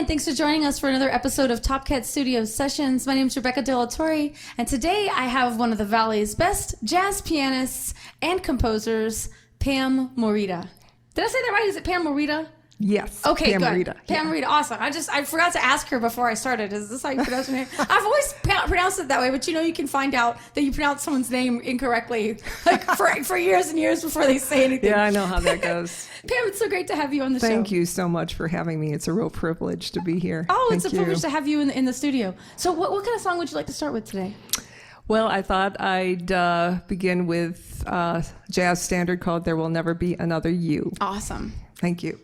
and thanks for joining us for another episode of Topkat Studio Sessions. My name is Rebecca De La Torre, and today I have one of the Valley's best jazz pianists and composers, Pam Morita. Did I say that right? Is it Pam Morita? Yes. Okay, Pam good. Morita. Pam Morita, awesome. I forgot to ask her before I started. Is this how you pronounce your name? I've always pronounced it that way, but you can find out that you pronounce someone's name incorrectly like for years and years before they say anything. Yeah, I know how that goes. Pam, it's so great to have you on the show. Thank you so much for having me. It's a real privilege to be here. Oh, it's Thank a privilege you. to have you in the studio. So what kind of song would you like to start with today? Well, I thought I'd begin with a jazz standard called There Will Never Be Another You. Awesome. Thank you.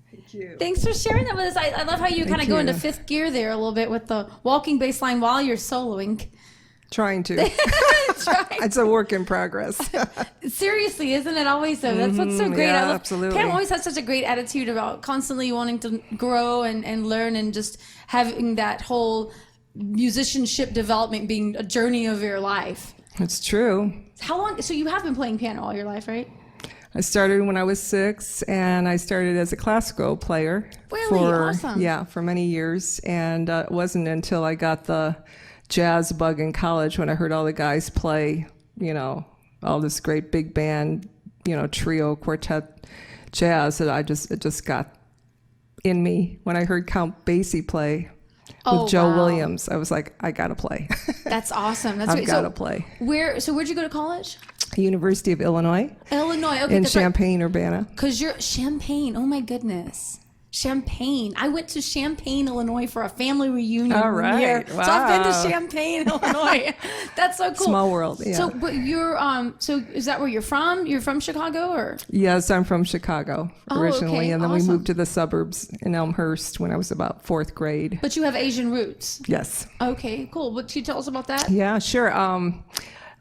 Thank you. Thanks for sharing that with us. I love how you kind of go into fifth gear there a little bit with the walking bass line while you're soloing. Trying to. It's a work in progress. Seriously, isn't it always though? That's what's so great. Yeah, absolutely. Pam always has such a great attitude about constantly wanting to grow and learn and just having that whole musicianship development being a journey of your life. It's true. How long? So you have been playing piano all your life, right? I started when I was 6, and I started as a classical player. Really? Awesome. Yeah, for many years. And it wasn't until I got the jazz bug in college when I heard all the guys play, all this great big band, trio, quartet jazz that it just got in me. When I heard Count Basie play with Joe Williams, I was like, I gotta play. That's awesome. That's I've great. gotta play. Where'd you go to college? University of Illinois. Illinois, okay. In Champaign, Urbana. Because you're Champaign. Oh my goodness. Champaign. I went to Champaign, Illinois for a family reunion. All right. Year. Wow. So I've been to Champaign, Illinois. That's so cool. Small world, yeah. So, but you're, so is that where you're from? You're from Chicago or? Yes, I'm from Chicago originally. Okay. And then Awesome. we moved to the suburbs in Elmhurst when I was about 4th grade. But you have Asian roots. Yes. Okay, cool. What can you tell us about that? Yeah, sure.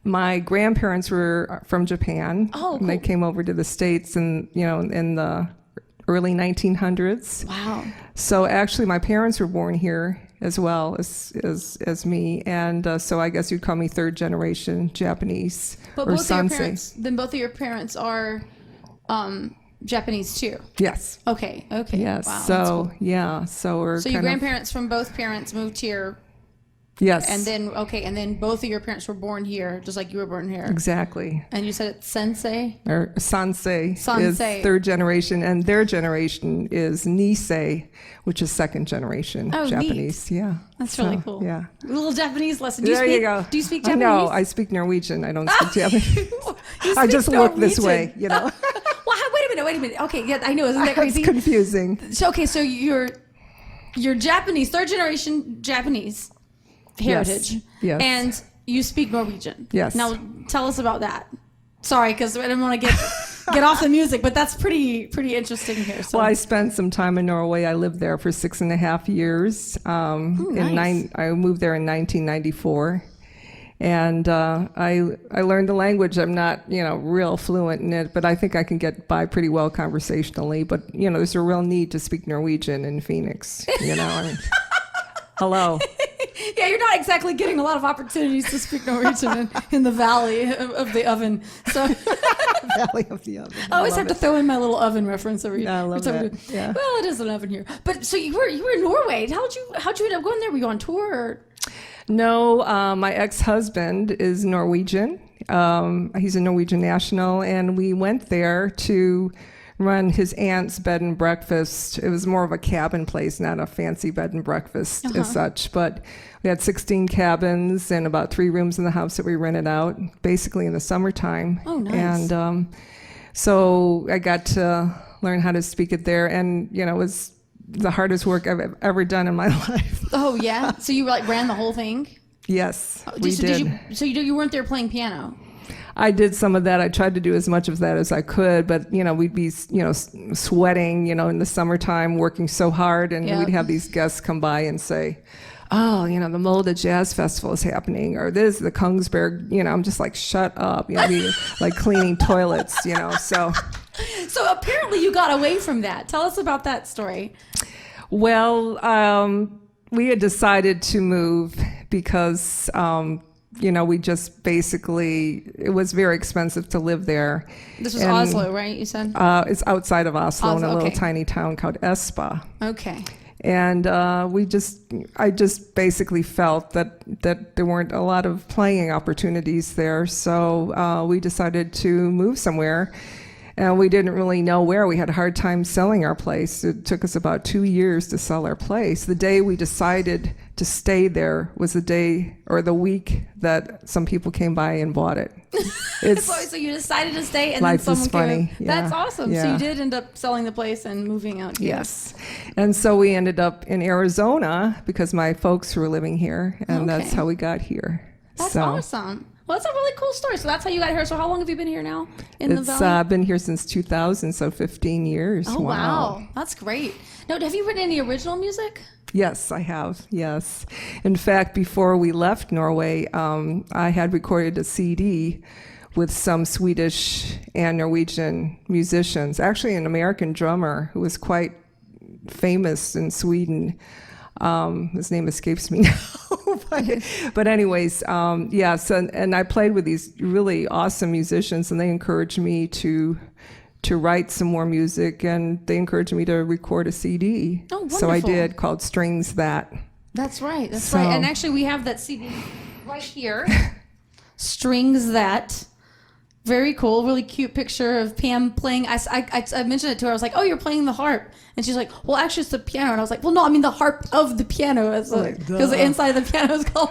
My grandparents were from Japan. Oh, cool. And they came over to the States in the early 1900s. Wow. So actually my parents were born here as well as me, and so I guess you'd call me third generation Japanese But or both of your Sansei. parents, then both of your parents are Japanese too. Yes. Okay. Yes. Wow, that's So cool. yeah. So we're So your kind of- grandparents from both parents moved here, Yes. and then both of your parents were born here, just like you were born here. Exactly. And you said it's sensei. Or Sansei is Sansei. third generation, and their generation is Nisei, which is second generation Oh, Japanese. neat. Yeah. That's So, really cool. Yeah. A little Japanese lesson. There you go. Do you speak I Japanese? know. I speak Norwegian. I don't speak Japanese. You I speak just look this Norwegian. way, you know. Well, wait a minute. Okay, yeah, I know. Isn't that It's crazy? confusing. So you're Japanese, third generation Japanese heritage. Yes. And you speak Norwegian. Yes. Now tell us about that. Sorry, because I didn't want to get off the music, but that's pretty interesting here. So. Well, I spent some time in Norway. I lived there for 6.5 years. Nice. I moved there in 1994. And I learned the language. I'm not, real fluent in it, but I think I can get by pretty well conversationally. But, there's a real need to speak Norwegian in Phoenix, I mean, hello. Yeah, you're not exactly getting a lot of opportunities to speak Norwegian in the valley of the oven. So Valley of the Oven. I always love have to throw in my little oven reference every Yeah, I love time we that. do- Yeah. Well, it is an oven here. But so you were in Norway. How'd you end up going there? Were you on tour? Or? No, my ex-husband is Norwegian. He's a Norwegian national, and we went there to run his aunt's bed and breakfast. It was more of a cabin place, not a fancy bed and breakfast as such, but we had 16 cabins and about 3 rooms in the house that we rented out, basically in the summertime. Oh, nice. And so I got to learn how to speak it there, and it was the hardest work I've ever done in my life. Oh yeah. So you ran the whole thing? Yes, Oh, we did. You weren't there playing piano? I did some of that. I tried to do as much of that as I could, but we'd be sweating, in the summertime, working so hard, and Yep. we'd have these guests come by and say, "Oh, the Molde Jazz Festival is happening," or "This is the Kongsberg." I'm just like, "Shut up!" Be like cleaning toilets, So, So apparently you got away from that. Tell us about that story. well, we had decided to move because. We just basically, it was very expensive to live there. This was And, Oslo, right? You said? It's outside of Oslo in a little okay. tiny town called Espa. Okay. And I just basically felt that there weren't a lot of playing opportunities there. So we decided to move somewhere. And we didn't really know where. We had a hard time selling our place. It took us about 2 years to sell our place. The day we decided to stay there was the day or the week that some people came by and bought it. So you decided to stay, and Life then is someone came. funny. Yeah. That's awesome. So Yeah. you did end up selling the place and moving out here. Yes. And so we ended up in Arizona because my folks were living here, and that's Okay. how we got here. That's So awesome. Well, that's a really cool story. So that's how you got here. So how long have you been here now in the It's valley? been here since 2000, so 15 years. Oh, wow. That's great. Now, have you written any original music? Yes, I have. Yes. In fact, before we left Norway, I had recorded a CD with some Swedish and Norwegian musicians. Actually, an American drummer who was quite famous in Sweden. His name escapes me now. but anyways, yes, and I played with these really awesome musicians, and they encouraged me to write some more music, and they encouraged me to record a CD. Oh, so I wonderful. did, called Strings That. That's right. That's So- right. And actually, we have that CD right here. Strings That. Very cool. Really cute picture of Pam playing. I mentioned it to her. I was like, "Oh, you're playing the harp," and she's like, "Well, actually, it's the piano." And I was like, "Well, no, I mean the harp of the piano, because the inside of the piano is called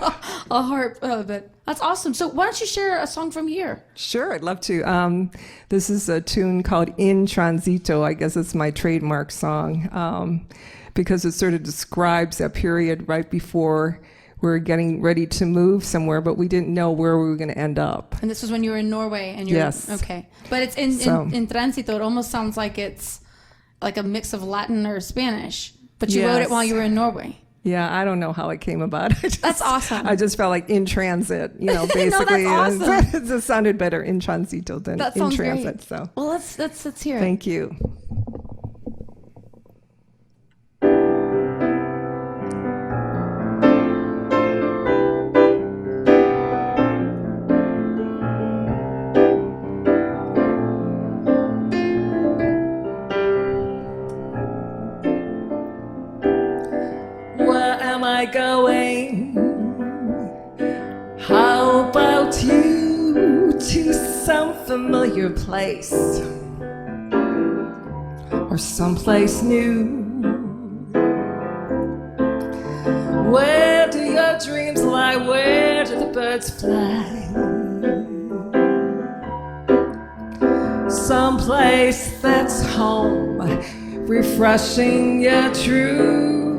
a harp." But that's awesome. So why don't you share a song from here? Sure, I'd love to. This is a tune called In Transito. I guess it's my trademark song because it sort of describes that period right before we're getting ready to move somewhere, but we didn't know where we were going to end up. And this was when you were in Norway, and you're Yes. okay. But it's in Transito. It almost sounds like it's like a mix of Latin or Spanish. But you wrote it Yes. while you were in Norway. Yeah, I don't know how it came about. That's awesome. I just felt like in transit, basically. that's awesome. It just sounded better in transito than That in sounds transit. great. So Well, let's hear it. thank you. going? How about you to some familiar place or someplace new? Where do your dreams lie? Where do the birds fly? Someplace that's home, refreshing yet true.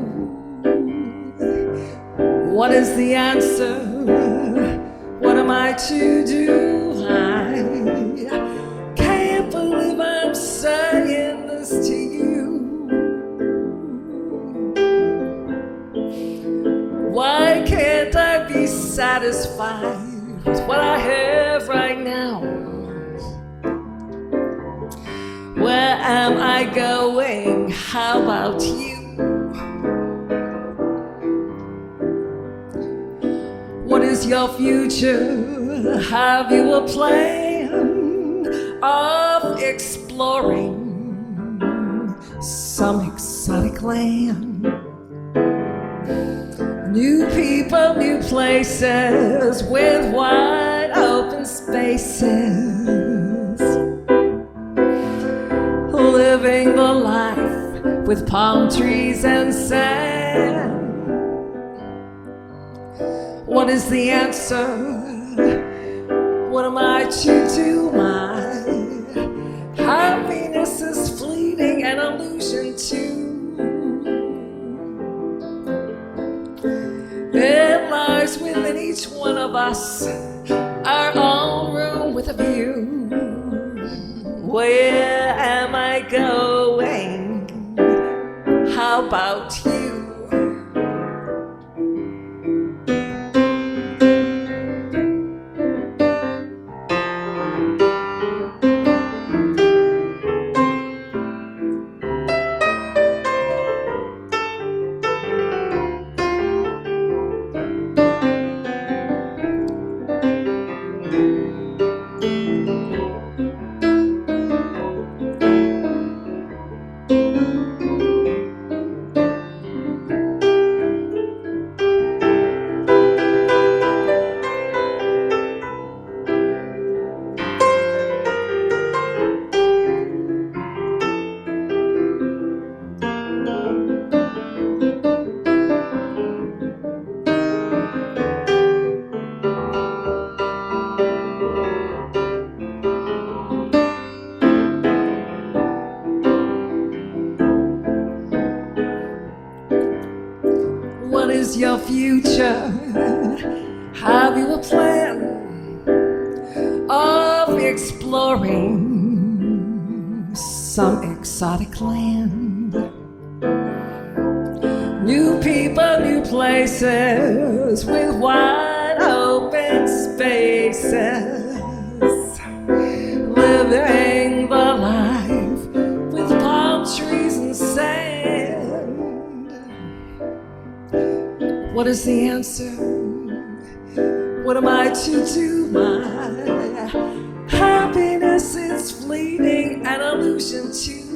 What is the answer? What am I to do? I can't believe I'm saying this to you. Why can't I be satisfied with what I have right now? Where am I going? How about you? What is your future? Have you a plan of exploring some exotic land? New people, new places with wide open spaces. Living the life with palm trees and sand. What is the answer? What am I to do? My happiness is fleeting, an illusion too. It lies within each one of us, our own room with a view. Where am I going? How about you? Your future, have you a plan of exploring some exotic land? New people, new places with wide open spaces. Living the life with palm trees and sand. What is the answer? What am I to do? My happiness is fleeting, an illusion too.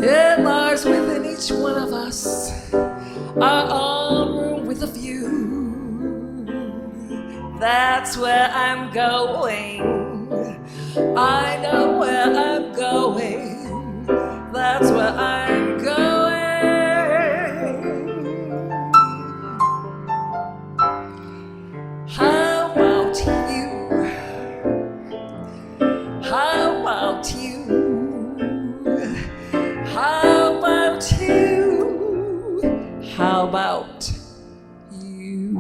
It lies within each one of us, our own room with a view. That's where I'm going. I know where I'm going. That's where I'm going. How about you? How about you? How about you? How about you?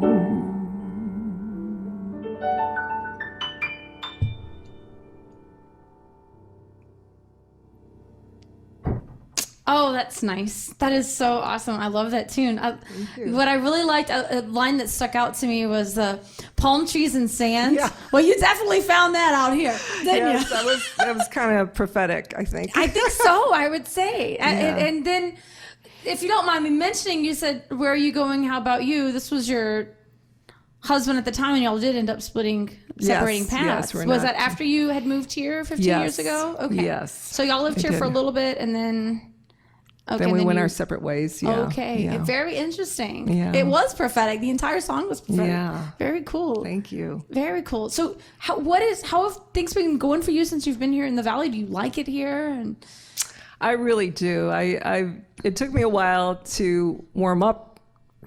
Oh, that's nice. That is so awesome. I love that tune. What I really liked, a line that stuck out to me was the palm trees and sand. Yeah. Well, you definitely found that out here, didn't Yes, you? that was kind of prophetic, I think. I think so, I would say. Yeah. And then, if you don't mind me mentioning, you said, where are you going? How about you? This was your husband at the time, and y'all did end up separating Yes, paths. we're Was not- that after you had moved here 15 Yes, years ago? Okay. yes, So y'all lived I here for a did. little bit, and then Okay, then we then went you- our separate ways. Yeah. Okay, Yeah. very interesting. Yeah. It was prophetic. The entire song was prophetic. Yeah. Very cool. Thank you. Very cool. So, how have things been going for you since you've been here in the Valley? Do you like it here? And I really do. It took me a while to warm up.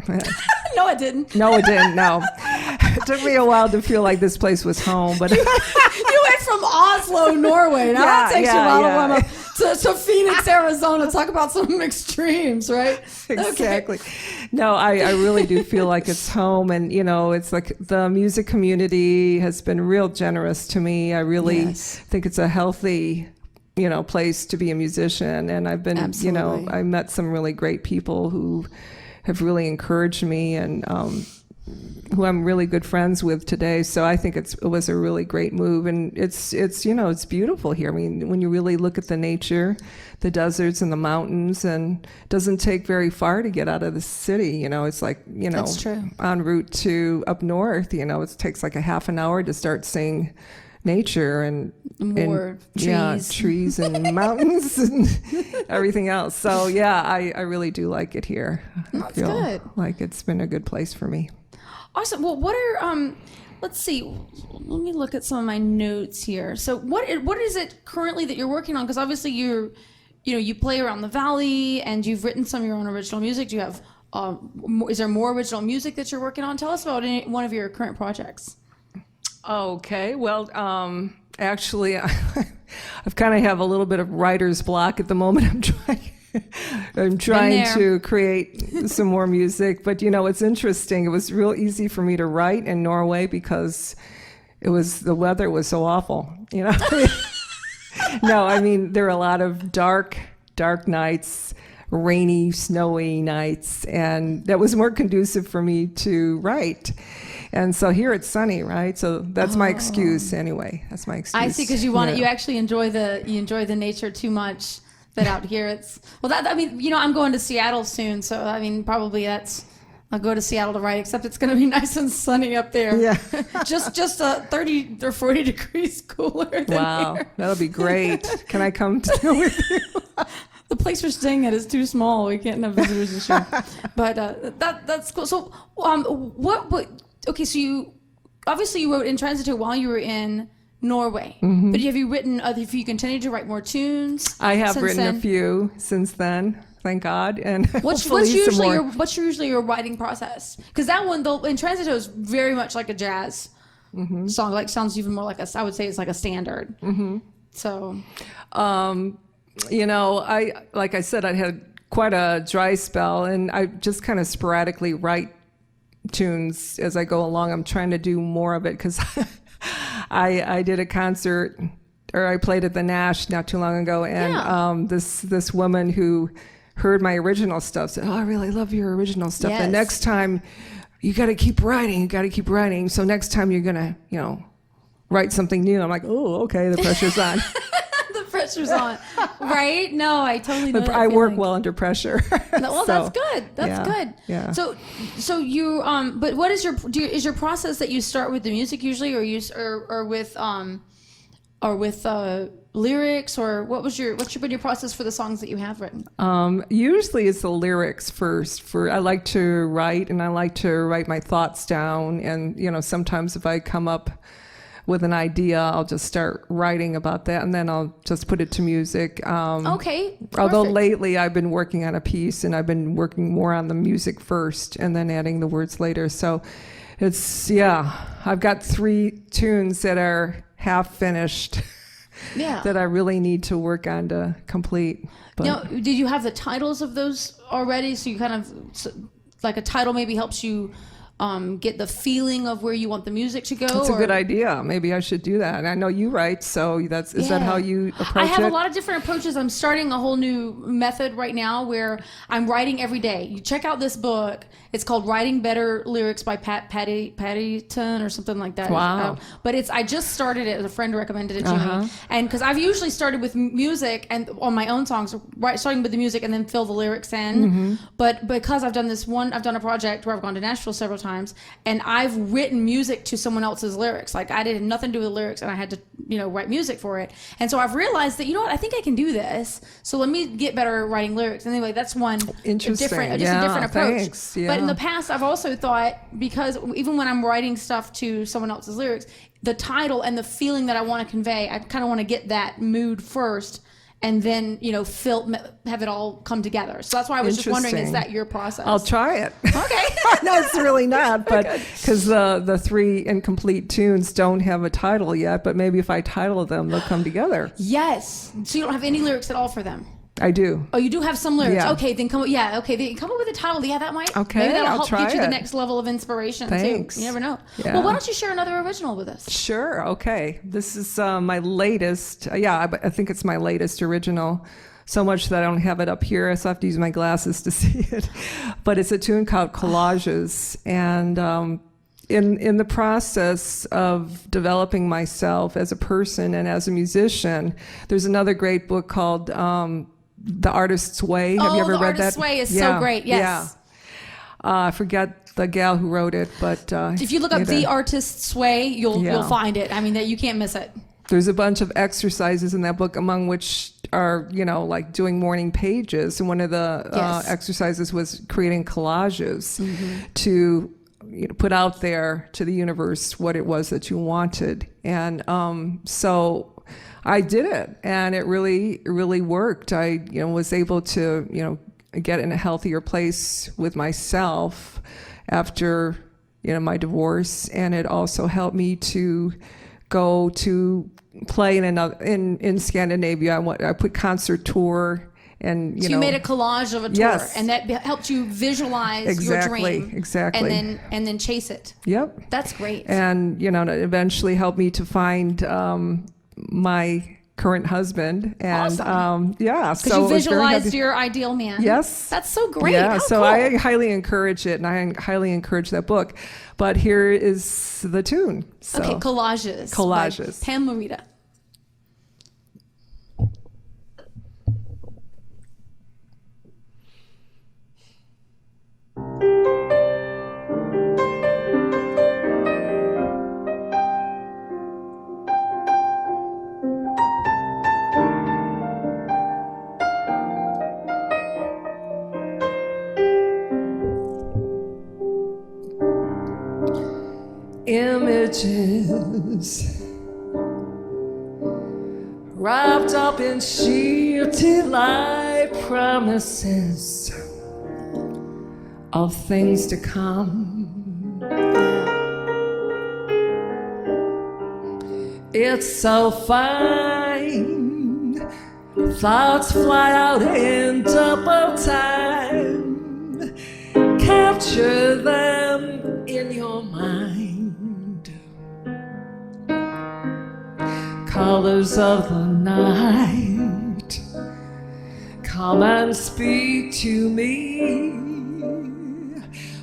no, it didn't. No, it didn't. No. It took me a while to feel like this place was home, but You went from Oslo, Norway. Now that takes you a while to warm up. To Phoenix, Arizona. Talk about some extremes, right? Exactly. No, I really do feel like it's home, and it's like the music community has been real generous to me. I really think it's a healthy place to be a musician, and I've been Absolutely. I met some really great people who have really encouraged me, and who I'm really good friends with today. So I think it was a really great move, and it's beautiful here. I mean, when you really look at the nature, the deserts and the mountains, and it doesn't take very far to get out of the city. It's like That's true. en route to up north. It takes like a half an hour to start seeing nature and More trees. trees and mountains and everything else. So yeah, I really do like it here. I That's feel good. like it's been a good place for me. Awesome. Well, what are let's see. Let me look at some of my notes here. So, what is it currently that you're working on? Because obviously you play around the Valley, and you've written some of your own original music. Do you have is there more original music that you're working on? Tell us about one of your current projects. Okay. Well, actually, I've kind of have a little bit of writer's block at the moment. I'm trying to create some more music, but it's interesting. It was real easy for me to write in Norway because the weather was so awful. No, I mean, there are a lot of dark nights, rainy, snowy nights, and that was more conducive for me to write. And so here it's sunny, right? So that's my excuse anyway. That's my excuse. I see, because you actually enjoy the nature too much. That out here it's I'm going to Seattle soon, so I mean probably I'll go to Seattle to write, except it's going to be nice and sunny up there. Yeah. just 30 or 40 degrees cooler than here. That'll be great. Can I come with you? The place we're staying at is too small. We can't have visitors this year. But that's cool. So okay, so you wrote in Transito while you were in Norway, but have you written? Have you continued to write more tunes? I have written a few since then, thank God. And what's usually your writing process? Because that one, though, in Transito is very much like a jazz song. Like sounds even more like I would say it's like a standard. So, like I said, I had quite a dry spell, and I just kind of sporadically write tunes as I go along. I'm trying to do more of it because. I did a concert, or I played at the Nash not too long ago, and this woman who heard my original stuff said, "Oh, I really love your original stuff. Yes. The next time, you got to keep writing. You got to keep writing. So next time you're gonna, write something new." I'm like, "Oh, okay. The pressure's on." The pressure's on, right? No, I totally know. I work well under pressure. Well, that's good. That's good. Yeah. So you but what is your process that you start with the music usually, or with lyrics, or what's been your process for the songs that you have written? Usually it's the lyrics first. I like to write, and I like to write my thoughts down, and sometimes if I come up with an idea, I'll just start writing about that, and then I'll just put it to music. Okay. Perfect. Although lately I've been working on a piece, and I've been working more on the music first and then adding the words later. So I've got 3 tunes that are half finished that I really need to work on to complete. But now, did you have the titles of those already? So you kind of, like a title maybe helps you get the feeling of where you want the music to go? That's a good idea. Maybe I should do that. And I know you write, so is that how you approach it? I have a lot of different approaches. I'm starting a whole new method right now where I'm writing every day. You check out this book. It's called Writing Better Lyrics by Pattyton or something like that. Wow. But I just started it. A friend recommended it to me. And because I've usually started with music and on my own songs, starting with the music and then fill the lyrics in. But because I've done a project where I've gone to Nashville several times, times, and I've written music to someone else's lyrics. Like I did nothing to do with lyrics, and I had to, write music for it. And so I've realized that, I think I can do this. So let me get better at writing lyrics. And anyway, that's one Interesting. a different approach. Thanks. Yeah. But in the past, I've also thought, because even when I'm writing stuff to someone else's lyrics, the title and the feeling that I want to convey, I kind of want to get that mood first, and then have it all come together. So that's why I was just wondering, is that your process? I'll try it. Okay. No, it's really not, but because the 3 incomplete tunes don't have a title yet, but maybe if I title them, they'll come together. Yes. So you don't have any lyrics at all for them? I do. Oh, you do have some lyrics. Yeah. Okay, then come up with a title. Yeah, that might. Okay, maybe that'll I'll help try get you the it. next level of inspiration Thanks. too. You never know. Yeah. Well, why don't you share another original with us? Sure. Okay. This is my latest. I think it's my latest original. So much that I don't have it up here, so I have to use my glasses to see it. But it's a tune called Collages, and in the process of developing myself as a person and as a musician, there's another great book called The Artist's Way. Have you ever read that? The Artist's Way is so great. Yes. I forget the gal who wrote it, but if you look up The Artist's Way, you'll find it. I mean, that you can't miss it. There's a bunch of exercises in that book, among which are, like doing morning pages. And one of the exercises was creating collages to put out there to the universe what it was that you wanted. And so I did it, and it really, really worked. I, was able to, get in a healthier place with myself after, my divorce. And it also helped me to go to play in Scandinavia. I put concert tour, and you made a collage of a tour, yes. and that helped you visualize your dream, exactly, and then chase it. Yep, that's great. And it eventually helped me to find my current husband, and awesome. Because you visualized your ideal man. Yes, that's so great. Yeah, How so cool. I highly encourage it, and I highly encourage that book. But here is the tune. So. Okay, Collages. Collages. By Pam Morita. Images wrapped up in shifty light promises of things to come. It's so fine, thoughts fly out in double time. Capture them in your mind. Colors of the night, come and speak to me,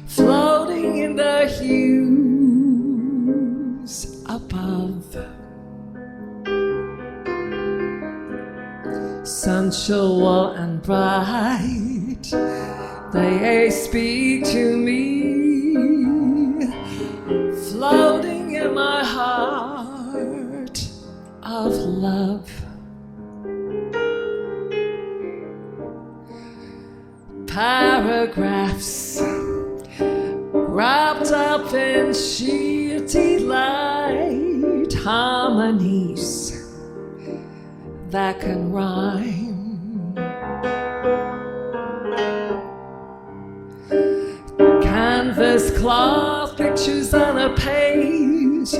floating in the hues above. Sensual and bright, they speak to me, floating in my heart of love. Paragraphs wrapped up in shitty light, harmonies that can rhyme. Canvas cloth pictures on a page,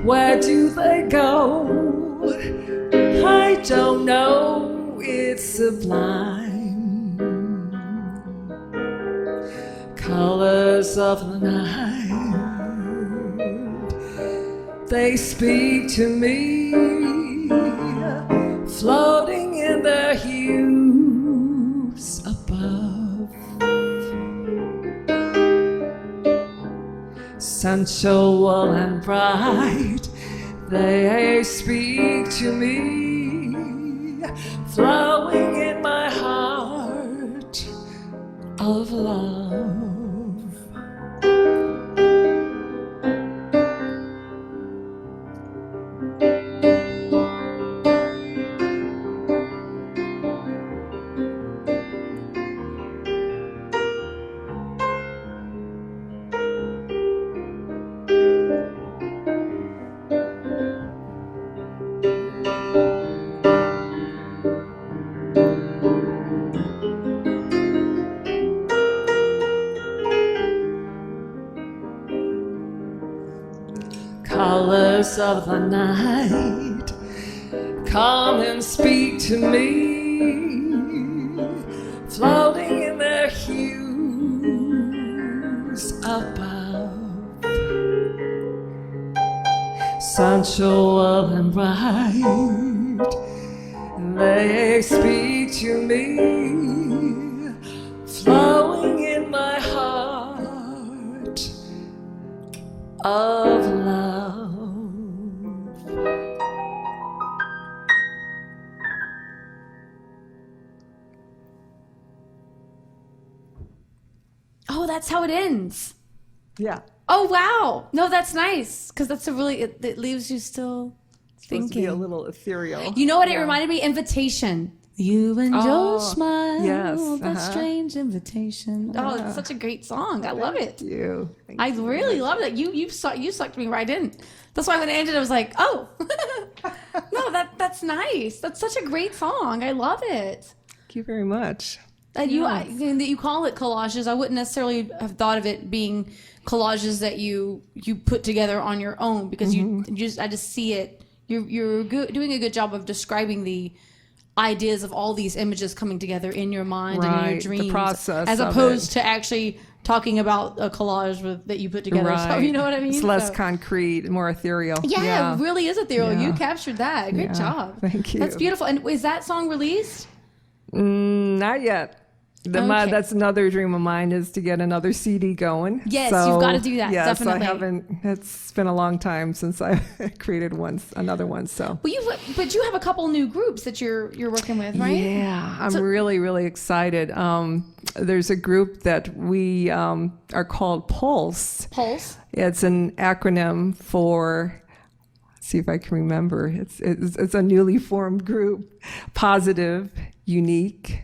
where do they go? I don't know, it's sublime. Colors of the night, they speak to me, floating in their hues above. Sensual and bright, they speak to me, flowing in my heart of love. stillness of the night, come and speak to me, floating in their hues above, sensual and bright, they speak to me, flowing in my heart of love. Oh, that's how it ends. Yeah. Oh, wow. No, that's nice. Because that's a really, it leaves you still thinking. Supposed to be a little ethereal. You know what it reminded me? Invitation. You and your smile. Yes. That strange invitation. Oh, it's such a great song. I love it. Thank you. I really love it. You sucked me right in. That's why when it ended, I was like, oh, no, that's nice. That's such a great song. I love it. Thank you very much. And that you call it collages. I wouldn't necessarily have thought of it being collages that you put together on your own, because I just see it. You're doing a good job of describing the ideas of all these images coming together in your mind and in your dreams, the process, as opposed to actually talking about a collage that you put together. Right. So you know what I mean? It's less concrete, more ethereal. Yeah, it really is ethereal. Yeah. You captured that. Great job. Thank you. That's beautiful. And is that song released? Not yet. Okay. That's another dream of mine, is to get another CD going. Yes, you've got to do that. Yes, Definitely. I haven't. It's been a long time since I created another one. So. Well, but you have a couple new groups that you're working with, right? Yeah, I'm really, really excited. There's a group that we are called Pulse. Pulse. It's an acronym for. See if I can remember. It's a newly formed group. Positive, unique,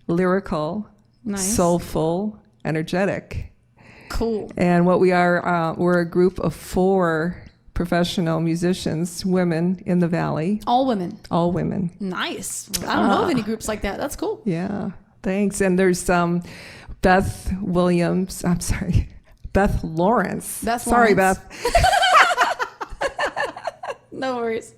lyrical, nice, soulful, energetic. Cool. And what we are, we're a group of 4 professional musicians, women in the Valley. All women. All women. Nice. I don't know of any groups like that. That's cool. Yeah, thanks. And there's Beth Lawrence. Sorry, Beth. No worries.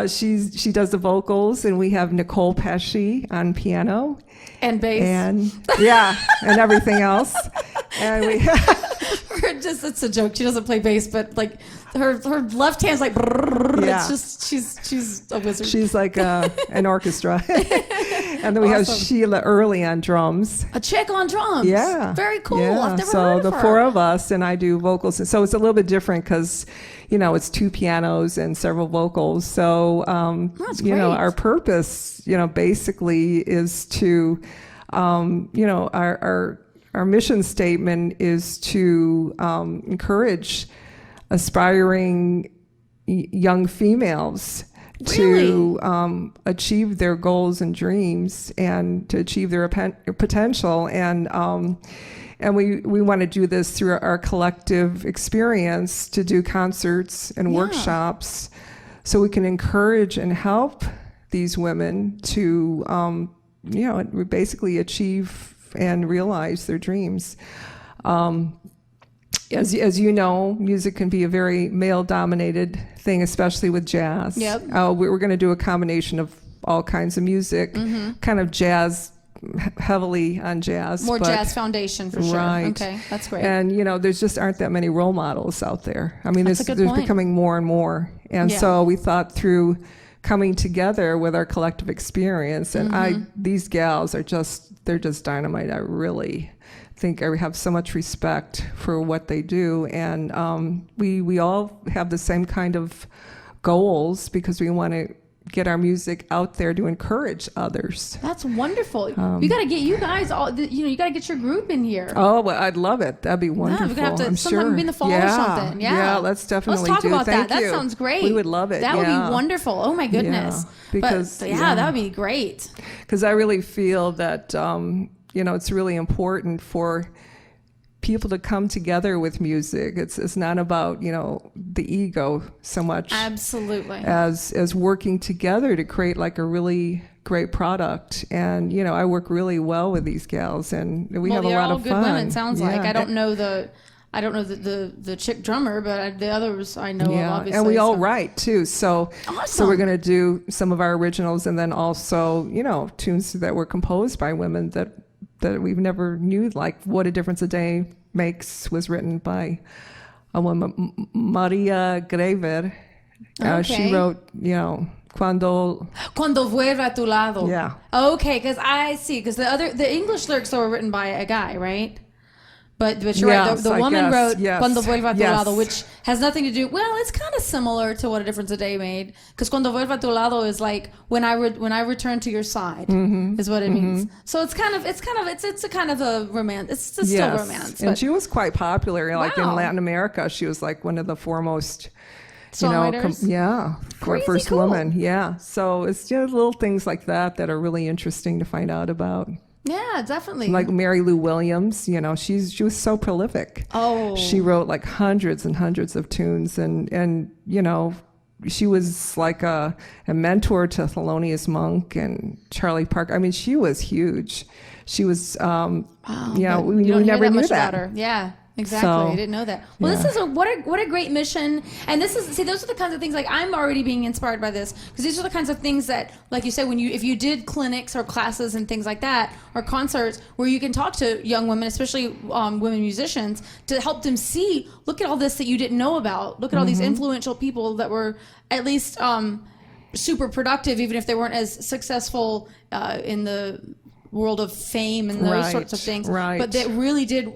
She does the vocals, and we have Nicole Pesci on piano. And bass. And and everything else. And we it's a joke. She doesn't play bass, but like her left hand's like it's just she's a wizard. She's like an orchestra. And then we have Sheila Early on drums. A chick on drums. Yeah. Very cool. Yeah. I've never so heard of the her. 4 of us, and I do vocals. So it's a little bit different because, it's 2 pianos and several vocals. So, That's great. Our purpose, basically is to, our mission statement is to encourage aspiring young females to achieve their goals and dreams, and to achieve their potential. And we want to do this through our collective experience, to do concerts and workshops, so we can encourage and help these women to, basically achieve and realize their dreams. As you know, music can be a very male-dominated thing, especially with jazz. Yep. We're going to do a combination of all kinds of music, kind of jazz, heavily on jazz. More jazz foundation for sure. Right. Okay, that's great. And, there's just aren't that many role models out there. I mean, there's becoming more and more. And so we thought through coming together with our collective experience, and these gals they're just dynamite. I really think I have so much respect for what they do, and we all have the same kind of goals, because we want to get our music out there to encourage others. That's wonderful. We got to get you guys all. You got to get your group in here. Oh, well, I'd love it. That'd be wonderful. We're gonna have to I'm sometime sure. maybe in the fall or something. Yeah, let's definitely talk about Thank that. you. That sounds great. We would love it. That would be wonderful. Oh my goodness. Because that would be great. Because I really feel that it's really important for people to come together with music. It's not about the ego so much. Absolutely. As working together to create like a really great product. And I work really well with these gals, and we have a lot of fun. They're all good women. Sounds like I don't know I don't know the chick drummer, but the others I know of, obviously. And we all write too. So Awesome. we're going to do some of our originals, and then also, tunes that were composed by women that we've never knew, like What a Difference a Day Makes was written by a woman, Maria Grever. She wrote, Cuando vuelva a tu lado. Yeah. Okay, because the English lyrics were written by a guy, right? But you're right. The woman wrote Cuando vuelva a tu lado, which has nothing to do. Well, it's kind of similar to What a Difference a Day Made, because Cuando vuelva a tu lado is like when I return to your side, is what it means. So it's a kind of a romance. It's still romance. And she was quite popular, like in Latin America. She was like one of the foremost. Songwriters? First cool. woman. Yeah. So it's just little things like that are really interesting to find out about. Yeah, definitely. Like Mary Lou Williams, she was so prolific. Oh. She wrote like hundreds and hundreds of tunes, and she was like a mentor to Thelonious Monk and Charlie Parker. I mean, she was huge. She was, we never knew that. About her. Yeah. Exactly. I didn't know that. Well, this is what a great mission. And those are the kinds of things, like, I'm already being inspired by this, because these are the kinds of things that, like you said, if you did clinics or classes and things like that, or concerts where you can talk to young women, especially women musicians, to help them see, look at all this that you didn't know about. Look at all these influential people that were at least super productive, even if they weren't as successful in the world of fame and those sorts of things, but that really did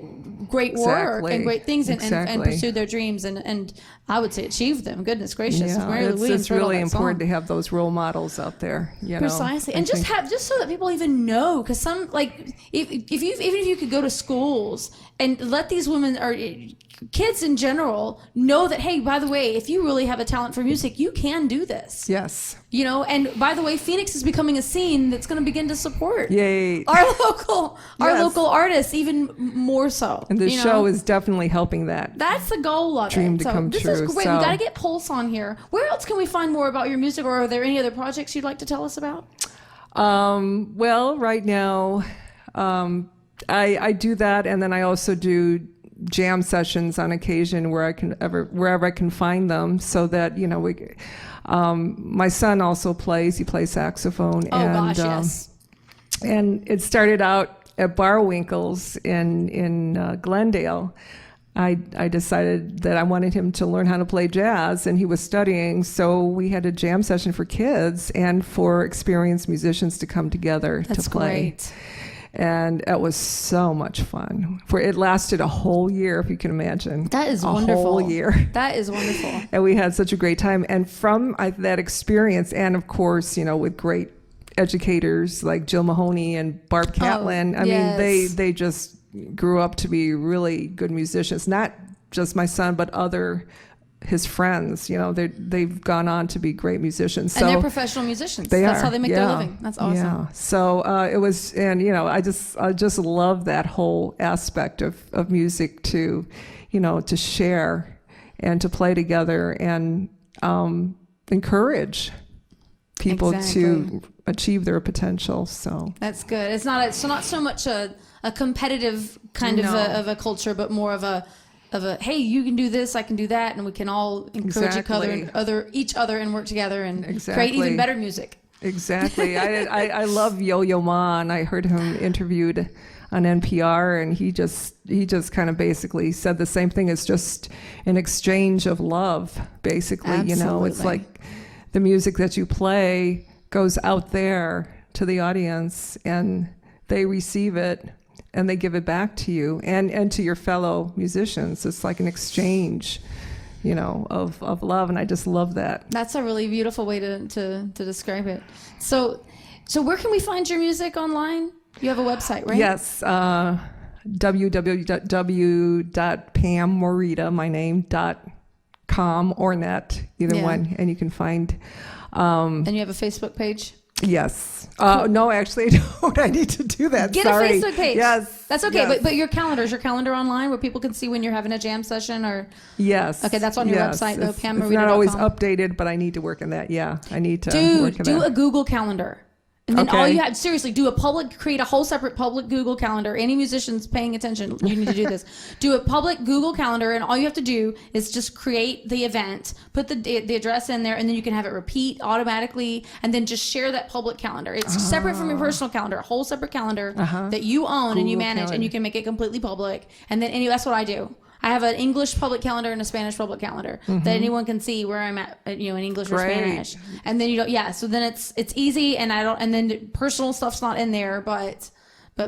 great work and great things and pursued their dreams and I would say achieved them. Goodness gracious. It's really important to have those role models out there. Precisely. And just so that people even know, because some, like, even if you could go to schools and let these women or kids in general know that, hey, by the way, if you really have a talent for music, you can do this. Yes. And by the way, Phoenix is becoming a scene that's going to begin to support our local artists even more so. And the show is definitely helping that. That's the goal of dream to come true. This is great. We got to get Pulse on here. Where else can we find more about your music, or are there any other projects you'd like to tell us about? Well, right now, I do that, and then I also do jam sessions on occasion wherever I can find them, so that my son also plays. He plays saxophone. Yes. And it started out at Barwinkle's in Glendale. I decided that I wanted him to learn how to play jazz, and he was studying, so we had a jam session for kids and for experienced musicians to come together to play. Great. And it was so much fun. It lasted a whole year, if you can imagine. That is wonderful. A whole year. That is wonderful. And we had such a great time. And from that experience, and of course, with great educators like Jill Mahoney and Barb Catlin, I mean, they just grew up to be really good musicians. Not just my son, but his friends, they've gone on to be great musicians. And they're professional musicians. That's how they make their living. That's awesome. Yeah. So it was, and I just love that whole aspect of music to share and to play together and encourage people to achieve their potential. So that's good. It's not so much a competitive kind of a culture, but more of a hey, you can do this, I can do that, and we can all encourage each other and work together and create even better music. Exactly. I love Yo-Yo Ma, and I heard him interviewed on NPR, and he just kind of basically said the same thing. It's just an exchange of love, basically. Absolutely. It's like the music that you play goes out there to the audience, and they receive it and they give it back to you and to your fellow musicians. It's like an exchange, of love, and I just love that. That's a really beautiful way to describe it. So where can we find your music online? You have a website, right? Yes, www.pammorita, my name, .com or net, either one, and you can find. And you have a Facebook page? Yes. No, actually, I don't. I need to do that. Get Sorry. a Facebook page. Yes. That's okay. Yes. But your calendar online where people can see when you're having a jam session or? Yes. Okay, that's on your website, though, PamMorita.com. It's not always updated, but I need to work on that. Yeah, I need to work on that. Do a Google Calendar. And then all Okay. you have, seriously, create a whole separate public Google Calendar. Any musicians paying attention, you need to do this. Do a public Google Calendar, and all you have to do is just create the event, put the address in there, and then you can have it repeat automatically, and then just share that public calendar. It's separate from your personal calendar, a whole separate calendar that you own and you manage, Calendar. and you can make it completely public. And then that's what I do. I have an English public calendar and a Spanish public calendar that anyone can see where I'm at, in English or Great. Spanish. And then so then it's easy, and and then personal stuff's not in there, but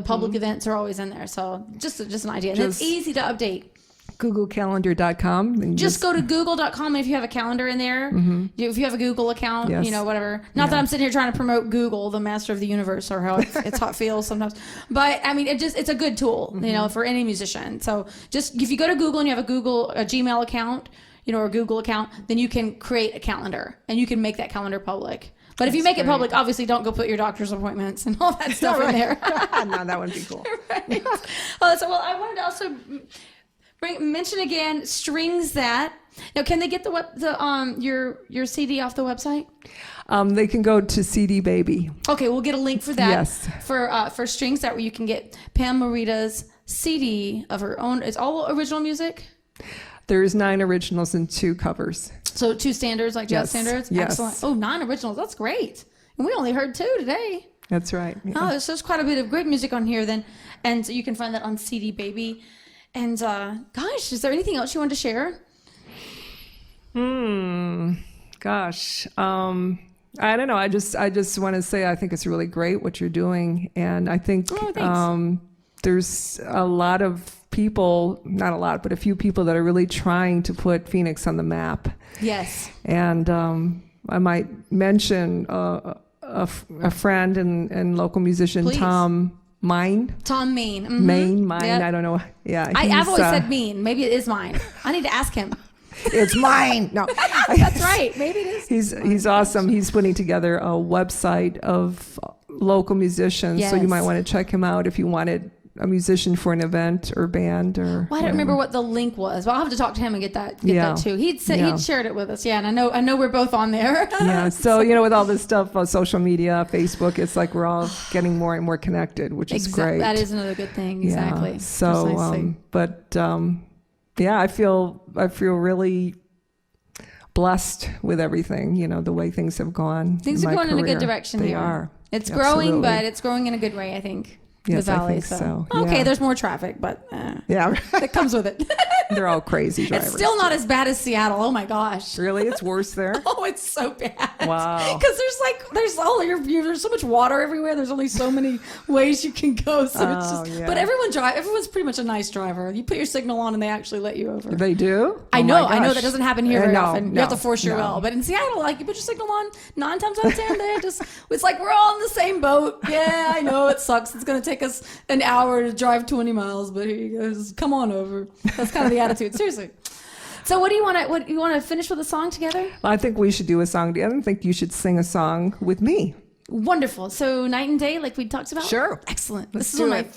public events are always in there. So just an idea. And it's easy to update. GoogleCalendar.com. And Just go to google.com, and if you have a calendar in there, if you have a Google account, Yes. whatever. Not that I'm sitting here trying to promote Google, the master of the universe, or how it's how it feels sometimes. But I mean, it's a good tool, for any musician. So just if you go to Google and you have a Gmail account, or a Google account, then you can create a calendar, and you can make that calendar public. But if you make it public, obviously don't go put your doctor's appointments and all that stuff in there. No, that wouldn't be cool. Right. I wanted to also mention again Strings That. Now, can they get your CD off the website? They can go to CD Baby. Okay, we'll get a link for that. Yes. For Strings That, where you can get Pam Morita's CD of her own. It's all original music. There's 9 originals and 2 covers. So 2 standards, like jazz standards. Yes. Excellent. Oh, 9 originals. That's great. And we only heard 2 today. That's right. Yeah. Oh, so there's quite a bit of great music on here then, and you can find that on CD Baby. And gosh, is there anything else you want to share? Gosh, I don't know. I just want to say I think it's really great what you're doing, and I think there's a lot of people, not a lot, but a few people that are really trying to put Phoenix on the map. Yes. And I might mention a friend and local musician, Please. Tom Main. Mm-hmm. Yep. I don't know. Yeah, I've always said Mean. Maybe it is mine. I need to ask him. It's mine. No, That's right. Maybe it is. He's awesome. He's putting together a website of local musicians, so you Yes. might want to check him out if you wanted a musician for an event or band or. Well, I don't remember what the link was. Well, I'll have to talk to him and get that too. He'd shared it with us. Yeah, and I know we're both on there. Yeah. So with all this stuff on social media, Facebook, it's like we're all getting more and more connected, which is great. That is another good thing. Exactly. Yeah. So, yeah, I feel really blessed with everything. The way things have gone. Things are going in a good direction. They here. are. It's Absolutely. growing, but it's growing in a good way, I think. Yes, the valley. I think so. Okay, Yeah. there's more traffic, but Yeah. it comes with it. They're all crazy drivers. It's still not as bad as Seattle. Oh my gosh. Really? It's worse there? Oh, it's so bad. Wow. Because there's so much water everywhere. There's only so many ways you can go. So it's just. yeah. But everyone's pretty much a nice driver. You put your signal on, and they actually let you over. They do? I Oh know my gosh. that doesn't happen here very No, often. You have to force your no. will. But in Seattle, you put your signal on 9 times out of 10. It's like we're all in the same boat. Yeah, I know it sucks. It's going to take us an hour to drive 20 miles, but here you go. Just come on over. That's kind of the attitude. Seriously. So what do you want to finish with a song together? Well, I think we should do a song together. I think you should sing a song with me. Wonderful. So Night and Day, like we talked about? Sure. Excellent. Let's This is do one of my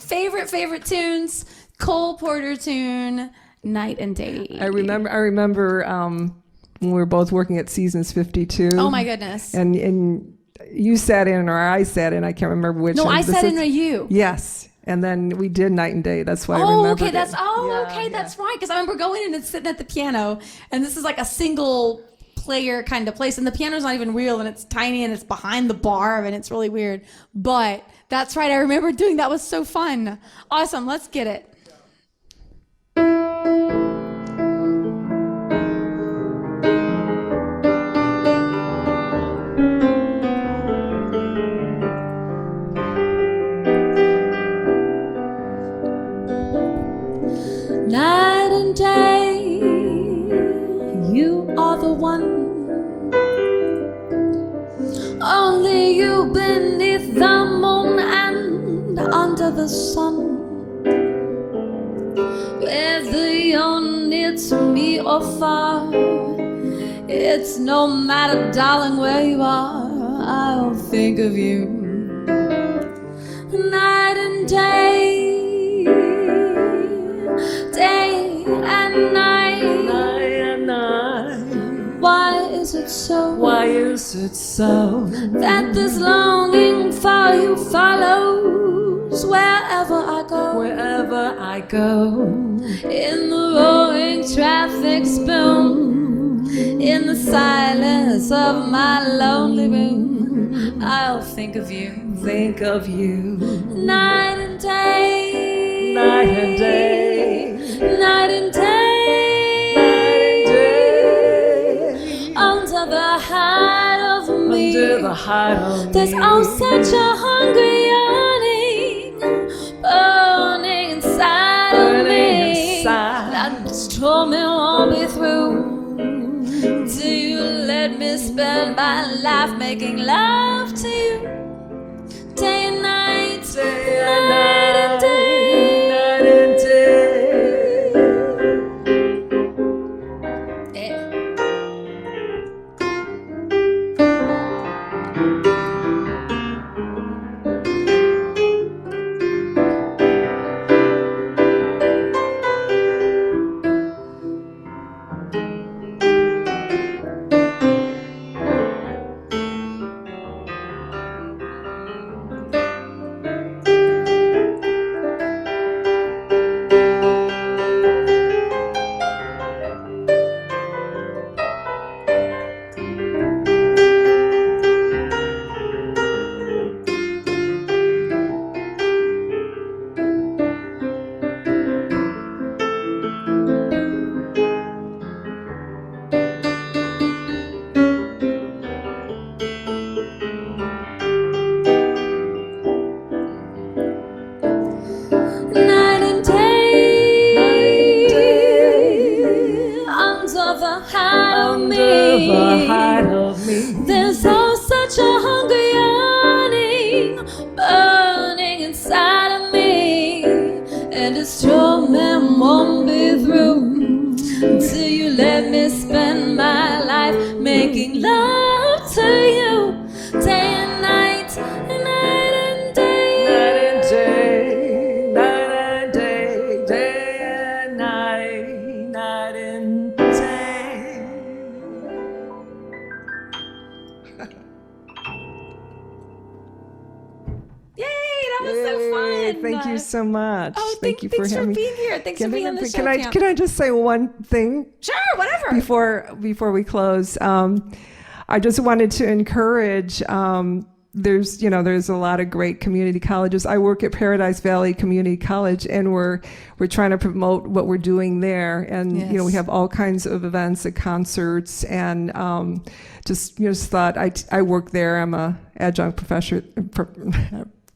favorite tunes. Cole Porter tune, Night and Day. I remember when we were both working at Seasons 52. Oh my goodness. And you sat in or I sat in. I can't remember which. No, one. I sat in with you. Yes. And then we did Night and Day. That's why I Oh, remember. okay. That's right. Because I remember going in and sitting at the piano, and this is like a single player kind of place, and the piano's not even real, and it's tiny, and it's behind the bar, and it's really weird. But that's right. I remember doing that. Was so fun. Awesome. Let's get it. Night and day, you are the one. Only you beneath the moon and under the sun. Whether you're near to me or far, it's no matter, darling, where you are, I'll think of you. Night and day, day and night. Night and night. Why is it it so? Why is it so That this longing for you follows wherever I go? wherever I go, In the roaring traffic spume, in the silence of my lonely room, I'll think of you think of you, night and day, night and day, night and day, night and day, under the height of me. under the height of There's me. oh such a hungry yearning burning inside of Burning me. inside. That this torment won't be through till you let me spend my life making love to you, day and night, Day and night and night, day. night and day. Yeah. Night and day, under the height of Under me. the height of me. There's oh such a hunger yearning burning inside of me, and its torment won't be through till you let me spend my life making love to you, day and night, night and day. Night and day, night and day, day and night, night and day. Yay, that was so Yay, fun. Thank you so much. Oh, thank you thanks for having me. being here. Thanks for being on the show. Pam. Can I just say one thing Sure, whatever. before we close? I just wanted to encourage. There's a lot of great community colleges. I work at Paradise Valley Community College, and we're trying to promote what we're doing there. And we Yes. have all kinds of events and concerts. And just thought I work there. I'm a adjunct professor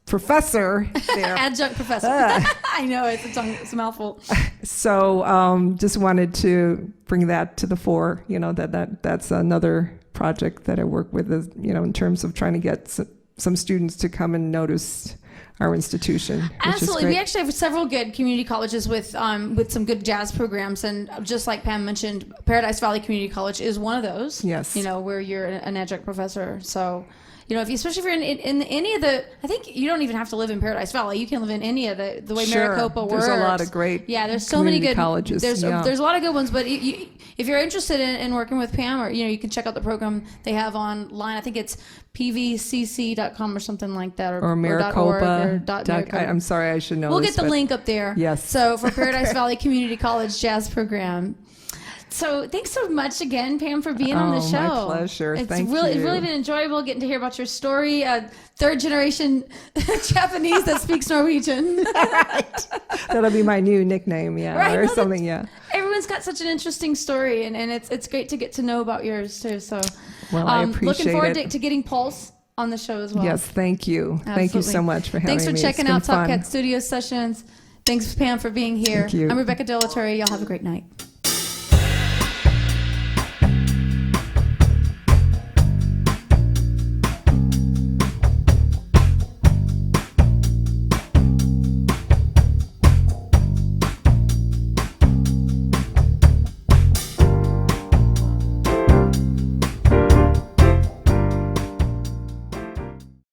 there. Adjunct professor. I know, it's a mouthful. So just wanted to bring that to the fore. That's another project that I work with, is, in terms of trying to get some students to come and notice our institution. Which Absolutely. Is We great. actually have several good community colleges with some good jazz programs. And just like Pam mentioned, Paradise Valley Community College is one of those. Yes. Where you're an adjunct professor. So, especially if you're in any of the, I think you don't even have to live in Paradise Valley. You can live in any of the way Sure. Maricopa works. There's a lot of great there's so many community good colleges. There's Yeah. there's a lot of good ones, but if you're interested in working with Pam, or you can check out the program they have online. I think it's pvcc.com or something like that, or Maricopa. .org or .Maricopa. I'm sorry, I should know. We'll this, get the but link up there. Yes. So for Paradise Valley Community College Jazz Program. So thanks so much again, Pam, for being on the show. My pleasure. It's Thank really you. been enjoyable getting to hear about your story. Third generation Japanese that speaks Norwegian. Right. That'll be my new nickname, Right, or no, something, yeah. Everyone's got such an interesting story, and it's great to get to know about yours too. So, Well, I appreciate looking forward it. to getting Pulse on the show as well. Yes, thank you. Thank you Absolutely. so much for having Thanks for me. checking It's out been fun. Topkat Studio Sessions. Thanks, Pam, for being here. Thank you. I'm Rebecca De La Torre. Y'all have a great night.